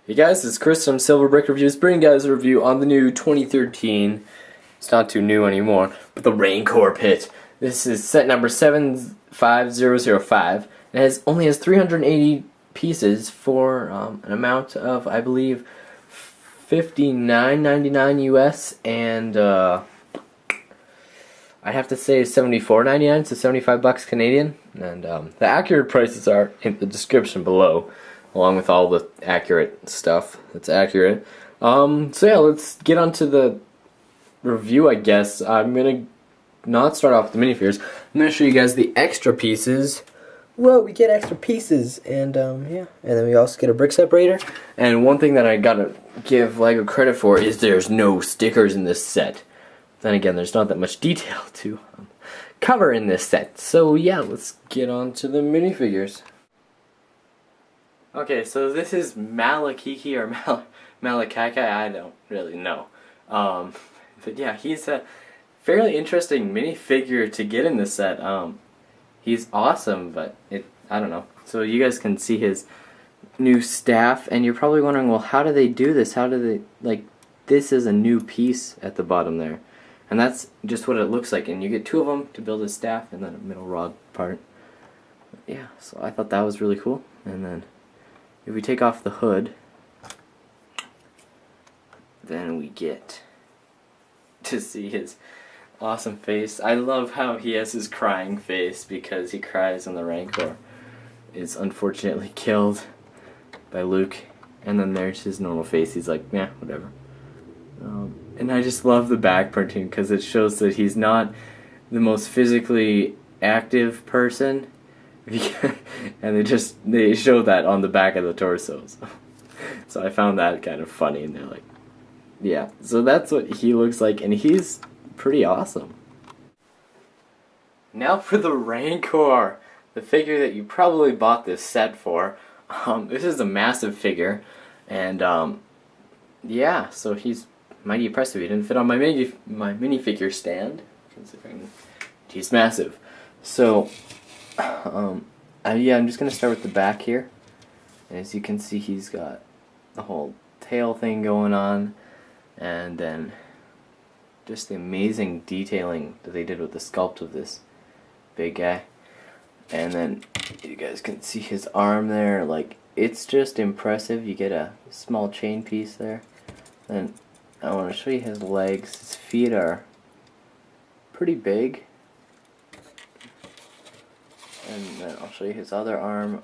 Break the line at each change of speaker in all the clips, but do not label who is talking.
Hey guys, it's Chris from Silver Brick Reviews, bringing you guys a review on the new 2013, it's not too new anymore, but the Rancor pit. This is set number 75005, and only has 380 pieces for an amount of, I believe, $59.99 US, and I have to say $74.99, so 75 bucks Canadian, and the accurate prices are in the description below, along with all the accurate stuff that's accurate. So yeah, let's get on to the review, I guess. I'm gonna not start off with the minifigures. I'm gonna show you guys the extra pieces. Well, we get extra pieces, and yeah, and then we also get a brick separator. And one thing that I gotta give LEGO credit for is there's no stickers in this set. Then again, there's not that much detail to cover in this set. So yeah, let's get on to the minifigures. Okay, so this is Malachi or Malachi, I don't really know. But yeah, he's a fairly interesting minifigure to get in this set. He's awesome, but I don't know. So you guys can see his new staff, and you're probably wondering, well, how do they do this? How do they, like, this is a new piece at the bottom there. And that's just what it looks like, and you get two of them to build his staff, and then a middle rod part. Yeah, so I thought that was really cool. And then if we take off the hood, then we get to see his awesome face. I love how he has his crying face because he cries when the Rancor is unfortunately killed by Luke. And then there's his normal face. He's like, yeah, whatever. And I just love the back printing because it shows that he's not the most physically active person. And they show that on the back of the torso. So I found that kind of funny, and they're like, yeah. So that's what he looks like, and he's pretty awesome. Now for the Rancor, the figure that you probably bought this set for. This is a massive figure, and yeah, so he's mighty impressive. He didn't fit on my minifigure stand, considering he's massive. So yeah, I'm just gonna start with the back here. And as you can see, he's got the whole tail thing going on, and then just the amazing detailing that they did with the sculpt of this big guy. And then you guys can see his arm there. Like, it's just impressive. You get a small chain piece there. And I want to show you his legs. His feet are pretty big. And then I'll show you his other arm.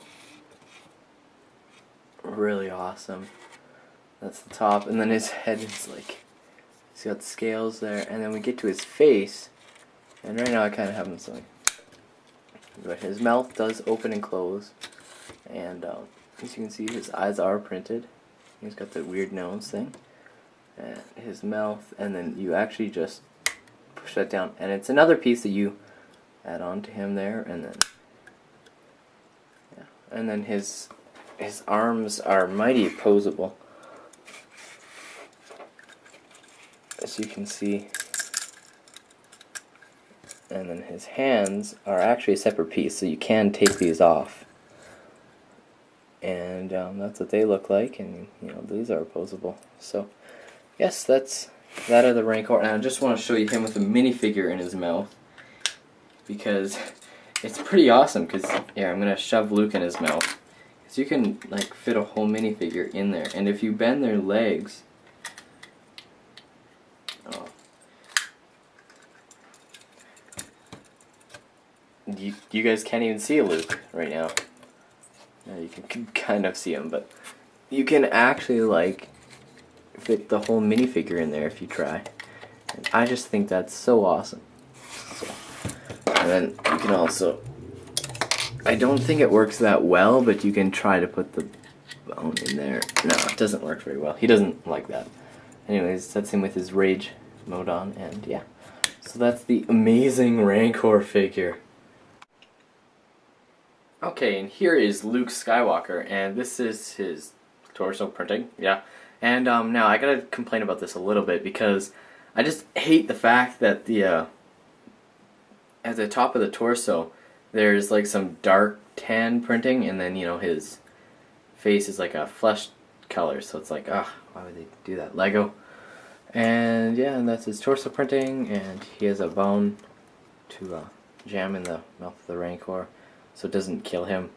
Really awesome. That's the top. And then his head is like, he's got scales there. And then we get to his face. And right now I kind of have him like, but his mouth does open and close. And as you can see, his eyes are printed. He's got the weird nose thing. And his mouth. And then you actually just push that down. And it's another piece that you add on to him there. And then and then his arms are mighty opposable, as you can see. And then his hands are actually a separate piece, so you can take these off. And that's what they look like, and you know, these are opposable. So yes, that of the Rancor. And I just want to show you him with a minifigure in his mouth, because it's pretty awesome. Because here, I'm gonna shove Luke in his mouth, because you can like fit a whole minifigure in there. And if you bend their legs, you guys can't even see Luke right now. You can kind of see him, but you can actually like fit the whole minifigure in there if you try. And I just think that's so awesome. So, and then you can also, I don't think it works that well, but you can try to put the bone in there. No, it doesn't work very well. He doesn't like that. Anyways, that's him with his rage mode on, and yeah. So that's the amazing Rancor figure. Okay, and here is Luke Skywalker, and this is his torso printing, yeah. And now I gotta complain about this a little bit, because I just hate the fact that at the top of the torso, there's like some dark tan printing, and then, you know, his face is like a flesh colors, so it's like, why would they do that? Lego. And yeah, and that's his torso printing, and he has a bone to jam in the mouth of the Rancor so it doesn't kill him.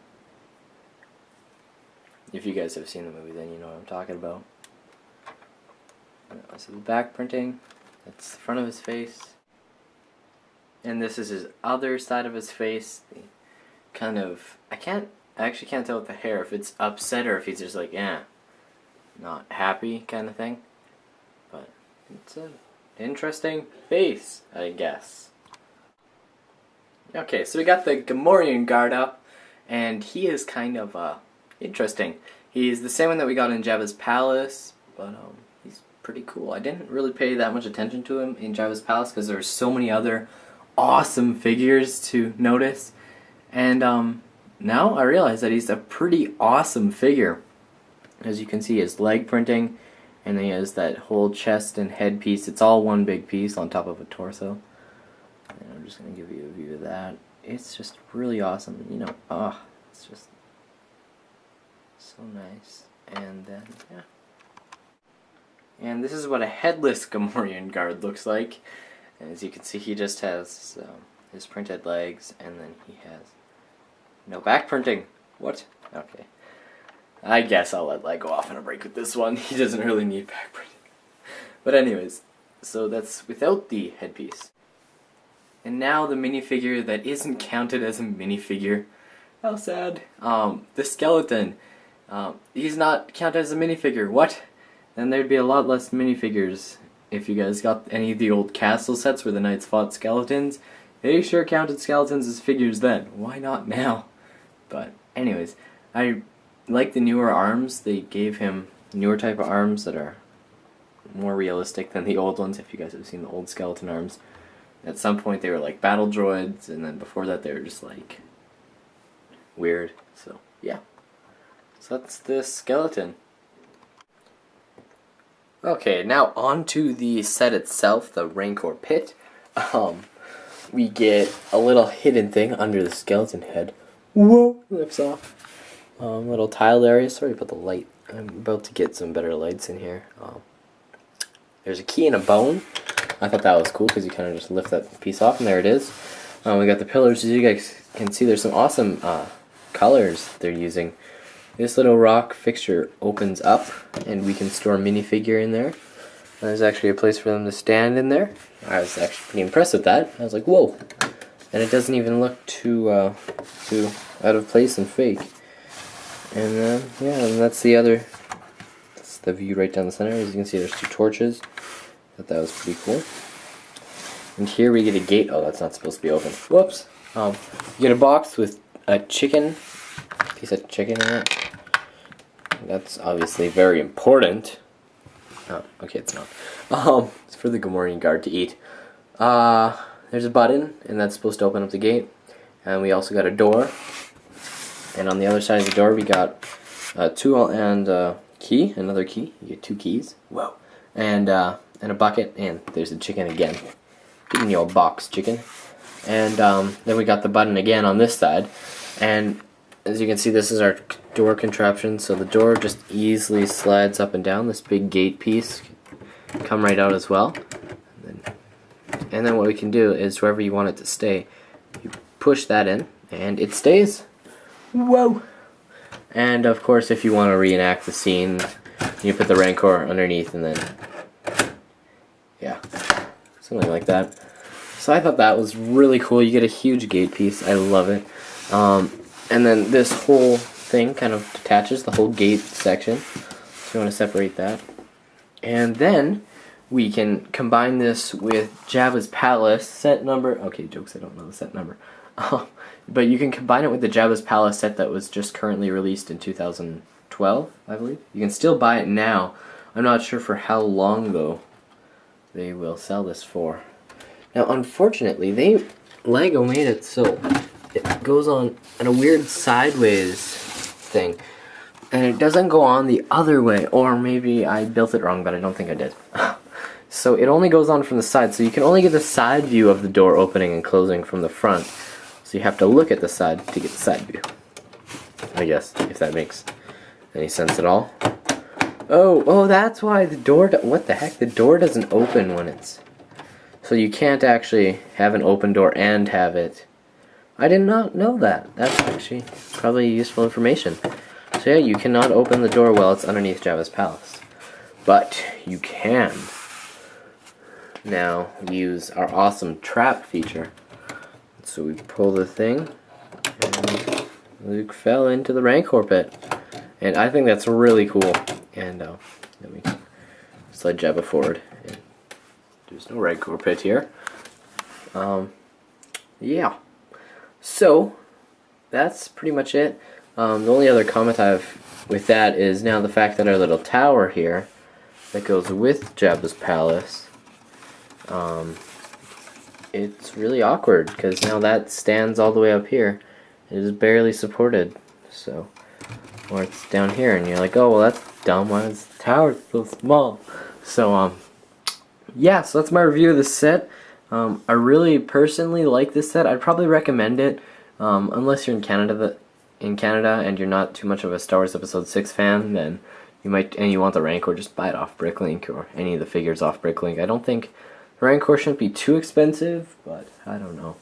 If you guys have seen the movie, then you know what I'm talking about. So the back printing, that's the front of his face. And this is his other side of his face. The kind of, I actually can't tell with the hair if it's upset or if he's just like, not happy kind of thing. But it's an interesting face, I guess. Okay, so we got the Gamorrean guard up, and he is kind of interesting. He's the same one that we got in Jabba's palace, but he's pretty cool. I didn't really pay that much attention to him in Jabba's palace because there were so many other awesome figures to notice, and now I realize that he's a pretty awesome figure. As you can see, his leg printing, and then he has that whole chest and head piece. It's all one big piece on top of a torso. And I'm just going to give you a view of that. It's just really awesome. You know, it's just so nice. And then, yeah. And this is what a headless Gamorrean guard looks like. And as you can see, he just has his printed legs, and then he has no back printing. What? Okay. I guess I'll let Lego off on a break with this one. He doesn't really need back printing. But anyways, so that's without the headpiece. And now the minifigure that isn't counted as a minifigure. How sad. The skeleton. He's not counted as a minifigure. What? Then there'd be a lot less minifigures. If you guys got any of the old castle sets where the knights fought skeletons, they sure counted skeletons as figures then. Why not now? But anyways, I like the newer arms. They gave him newer type of arms that are more realistic than the old ones, if you guys have seen the old skeleton arms. At some point they were like battle droids, and then before that they were just like weird. So yeah. So that's the skeleton. Okay, now on to the set itself, the Rancor pit. We get a little hidden thing under the skeleton head. Whoa! Lifts off. Little tiled area. Sorry about the light. I'm about to get some better lights in here. There's a key and a bone. I thought that was cool because you kind of just lift that piece off, and there it is. We got the pillars. As you guys can see, there's some awesome colors they're using. This little rock fixture opens up, and we can store a minifigure in there. There's actually a place for them to stand in there. I was actually pretty impressed with that. I was like, whoa! And it doesn't even look too out of place and fake. And yeah, and that's the view right down the center. As you can see, there's two torches. Thought that was pretty cool. And here we get a gate. Oh, that's not supposed to be open. Whoops. You get a box with a piece of chicken in it. That's obviously very important. Oh, okay, it's not. It's for the Gamorrean guard to eat. There's a button, and that's supposed to open up the gate. And we also got a door. And on the other side of the door, we got a tool and a key, another key. You get two keys. Whoa. And a bucket, and there's the chicken again. Get in your box, chicken. And then we got the button again on this side. And as you can see, this is our door contraption. So the door just easily slides up and down. This big gate piece can come right out as well. And then what we can do is wherever you want it to stay, you push that in, and it stays. Whoa! And of course, if you want to reenact the scene, you put the Rancor underneath, and then yeah, something like that. So I thought that was really cool. You get a huge gate piece. I love it. And then this whole thing kind of detaches, the whole gate section. So you want to separate that. And then we can combine this with Jabba's Palace set number. Okay, jokes, I don't know the set number. But you can combine it with the Jabba's Palace set that was just currently released in 2012, I believe. You can still buy it now. I'm not sure for how long, though, they will sell this for. Now, unfortunately, Lego made it so it goes on in a weird sideways thing. And it doesn't go on the other way. Or maybe I built it wrong, but I don't think I did. So it only goes on from the side. So you can only get the side view of the door opening and closing from the front. So you have to look at the side to get the side view. I guess, if that makes any sense at all. Oh, that's why the door, what the heck? The door doesn't open when it's... So you can't actually have an open door and have it... I did not know that. That's actually probably useful information. So yeah, you cannot open the door while it's underneath Jabba's palace. But you can now use our awesome trap feature. So we pull the thing, and Luke fell into the Rancor pit. And I think that's really cool. And let me slide Jabba forward. And there's no Rancor pit here. Yeah. So, that's pretty much it. The only other comment I have with that is now the fact that our little tower here that goes with Jabba's palace, it's really awkward because now that stands all the way up here. It is barely supported. So, or it's down here and you're like, oh, well, that's dumb. Why is the tower so small? So, yeah, so that's my review of the set. I really personally like this set. I'd probably recommend it, unless you're in Canada and you're not too much of a Star Wars Episode 6 fan, then you might, and you want the Rancor, just buy it off Bricklink or any of the figures off Bricklink. I don't think the Rancor shouldn't be too expensive, but I don't know.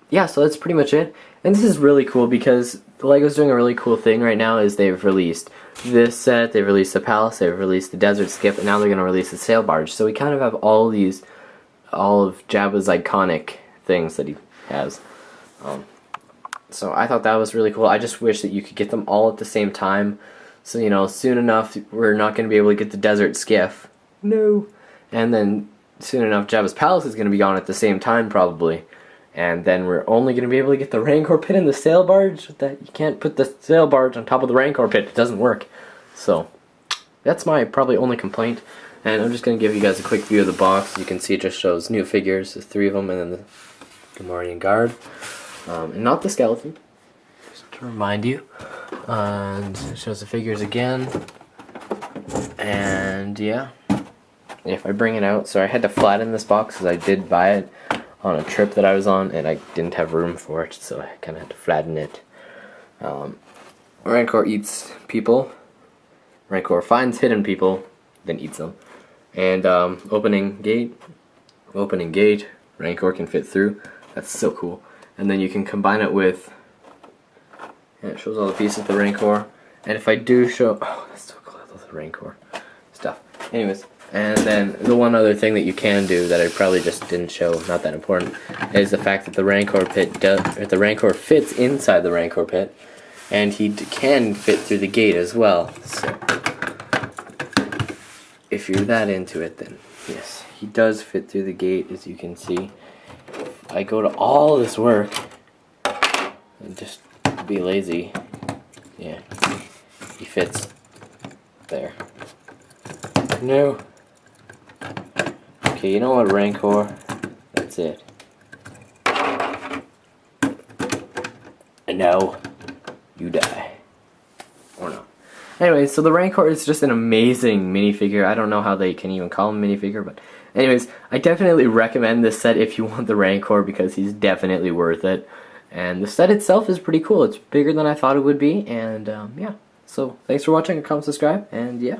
Yeah, so that's pretty much it. And this is really cool because LEGO's doing a really cool thing right now is they've released this set, they've released the palace, they've released the desert skip, and now they're going to release the sail barge. So we kind of have all of Jabba's iconic things that he has. So I thought that was really cool. I just wish that you could get them all at the same time. So, you know, soon enough we're not going to be able to get the desert skiff. No. And then soon enough Jabba's palace is going to be on at the same time probably. And then we're only going to be able to get the Rancor pit and the sail barge. That you can't put the sail barge on top of the Rancor pit. It doesn't work. So that's my probably only complaint. And I'm just going to give you guys a quick view of the box. You can see it just shows new figures, there's 3 of them, and then the Gamorrean guard. And not the skeleton, just to remind you. And it shows the figures again. And yeah, if I bring it out, so I had to flatten this box because I did buy it on a trip that I was on, and I didn't have room for it, so I kind of had to flatten it. Rancor eats people. Rancor finds hidden people, then eats them. And opening gate, Rancor can fit through. That's so cool. And then you can combine it with, and it shows all the pieces of the Rancor. And if I do show, oh, that's so cool, I love the Rancor stuff. Anyways, and then the one other thing that you can do that I probably just didn't show, not that important, is the fact that the Rancor pit the Rancor fits inside the Rancor pit, and he can fit through the gate as well. So if you're that into it, then yes, he does fit through the gate, as you can see. I go to all this work and just be lazy. Yeah, he fits there. No. Okay, you know what, Rancor? That's it. And now you die. Or not. Anyway, so the Rancor is just an amazing minifigure. I don't know how they can even call him a minifigure, but anyways, I definitely recommend this set if you want the Rancor because he's definitely worth it. And the set itself is pretty cool. It's bigger than I thought it would be, and yeah. So, thanks for watching, comment, subscribe, and yeah.